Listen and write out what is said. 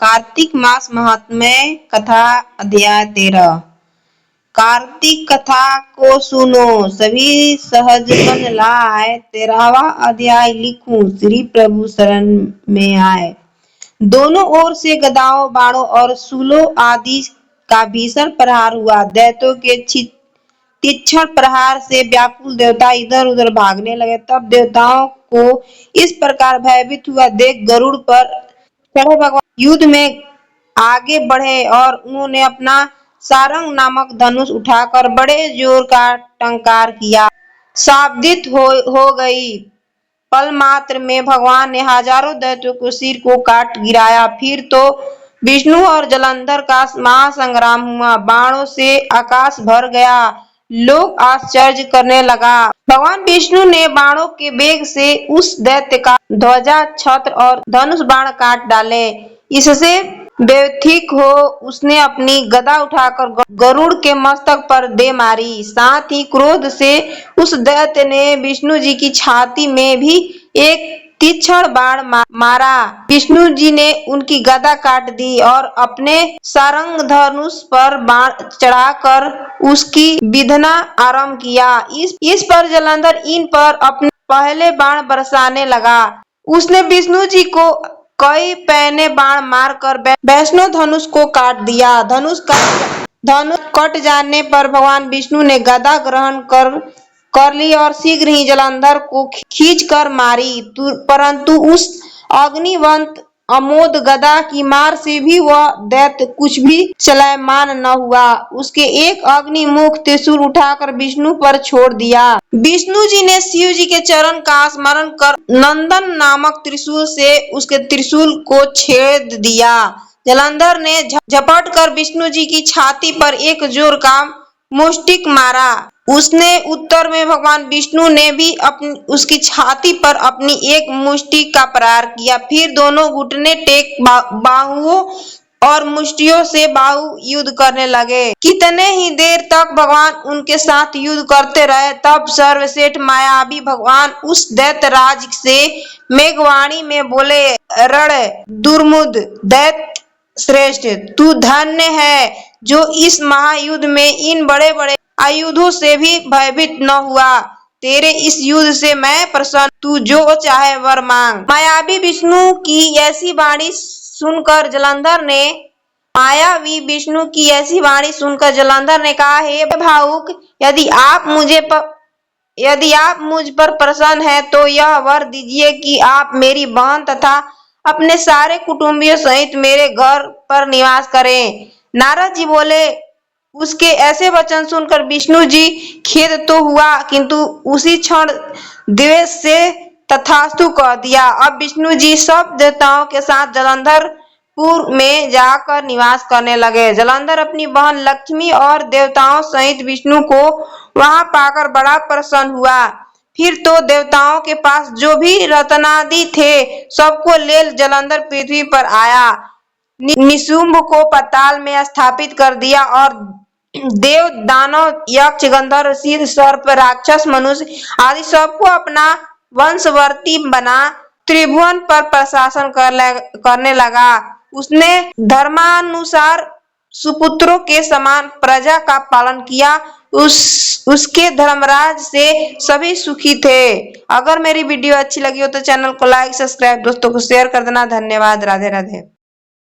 कार्तिक मास महात्म्य कथा अध्याय 13। कार्तिक कथा को सुनो, सभी सहज मन लाए। 13वां अध्याय लिखूं, श्री प्रभु शरण में आए। दोनों ओर से गदाओं, बाणों और शूलों आदि का भीषण प्रहार हुआ। दैत्यों के तीक्ष्ण प्रहार से व्याकुल देवता इधर उधर भागने लगे। तब देवताओं को इस प्रकार भयभीत हुआ देख गरुड़ पर चढ़े भगवान युद्ध में आगे बढ़े और उन्होंने अपना सारंग नामक धनुष उठाकर बड़े जोर का टंकार किया। शाब्दित हो गई। पल मात्र में भगवान ने हजारों दैत्यों को सिर को काट गिराया। फिर तो विष्णु और जलंधर का महासंग्राम हुआ। बाणों से आकाश भर गया। लोग आश्चर्य करने लगा। भगवान विष्णु ने बाणों के वेग से उस दैत्य का ध्वजा, छत्र और धनुष बाण काट डाले। इससे व्यथित हो उसने अपनी गदा उठाकर गरुड़ के मस्तक पर दे मारी। साथ ही क्रोध से उस दैत्य ने विष्णु जी की छाती में भी एक तीक्ष्ण बाण मारा। विष्णु जी ने उनकी गदा काट दी और अपने सारंग धनुष पर बाण चढ़ाकर उसकी विंधना आरंभ किया। इस पर जलंधर इन पर अपने पहले बाण बरसाने लगा। उसने विष्णु जी को कई पैने बाण मारकर वैष्णव धनुष को काट दिया। धनुष कट जाने पर भगवान विष्णु ने गदा ग्रहण कर ली और शीघ्र ही जलंधर को खींचकर मारी। परंतु उस अग्निवंत अमोद गदा की मार से भी वह दैत्य कुछ भी चलायमान न हुआ। उसके एक अग्निमुख त्रिशूल उठाकर विष्णु पर छोड़ दिया। विष्णु जी ने शिव जी के चरण का स्मरण कर नंदन नामक त्रिशूल से उसके त्रिशूल को छेद दिया। जलंधर ने झपट कर विष्णु जी की छाती पर एक जोर का मुष्टिक मारा। उसने उत्तर में भगवान विष्णु ने भी उसकी छाती पर अपनी एक मुष्टि का प्रहार किया। फिर दोनों घुटने टेक बाहुओं और मुष्टियों से बाहु युद्ध करने लगे। कितने ही देर तक भगवान उनके साथ युद्ध करते रहे। तब सर्वश्रेष्ठ मायावी भगवान उस दैत्यराज से मेघवाणी में बोले, रण दुर्मुद दैत्य श्रेष्ठ, तू धन्य है जो इस महायुद्ध में इन बड़े बड़े आयुधों से भी भयभीत न हुआ। तेरे इस युद्ध से मैं प्रसन्न, तू जो चाहे वर मांग। मायावी विष्णु की ऐसी वाणी सुनकर जलंधर ने कहा, हे भावुक, यदि आप मुझ पर प्रसन्न हैं तो यह वर दीजिए कि आप मेरी बहन तथा अपने सारे कुटुंबियों सहित मेरे घर पर निवास करें। नारद जी बोले। उसके ऐसे वचन सुनकर विष्णु जी खेद तो हुआ, किंतु उसी क्षण द्वेष से तथास्तु कह दिया। अब विष्णु जी सब देवताओं के साथ जलंधरपुर में जाकर निवास करने लगे। जलंधर अपनी बहन लक्ष्मी और देवताओं सहित विष्णु को वहां पाकर बड़ा प्रसन्न हुआ। फिर तो देवताओं के पास जो भी रत्नादि थे सबको ले जलंधर पृथ्वी पर आया। निशुंभ को पाताल में स्थापित कर दिया और देव, दानव, यक्ष, गंधर्व, सिद्ध, सर्प, राक्षस, मनुष्य आदि सबको अपना वंशवर्ती बना त्रिभुवन पर प्रशासन करने लगा। उसने धर्मानुसार सुपुत्रों के समान प्रजा का पालन किया। उसके धर्मराज से सभी सुखी थे। अगर मेरी वीडियो अच्छी लगी हो तो चैनल को लाइक, सब्सक्राइब, दोस्तों को शेयर कर देना। धन्यवाद। राधे राधे।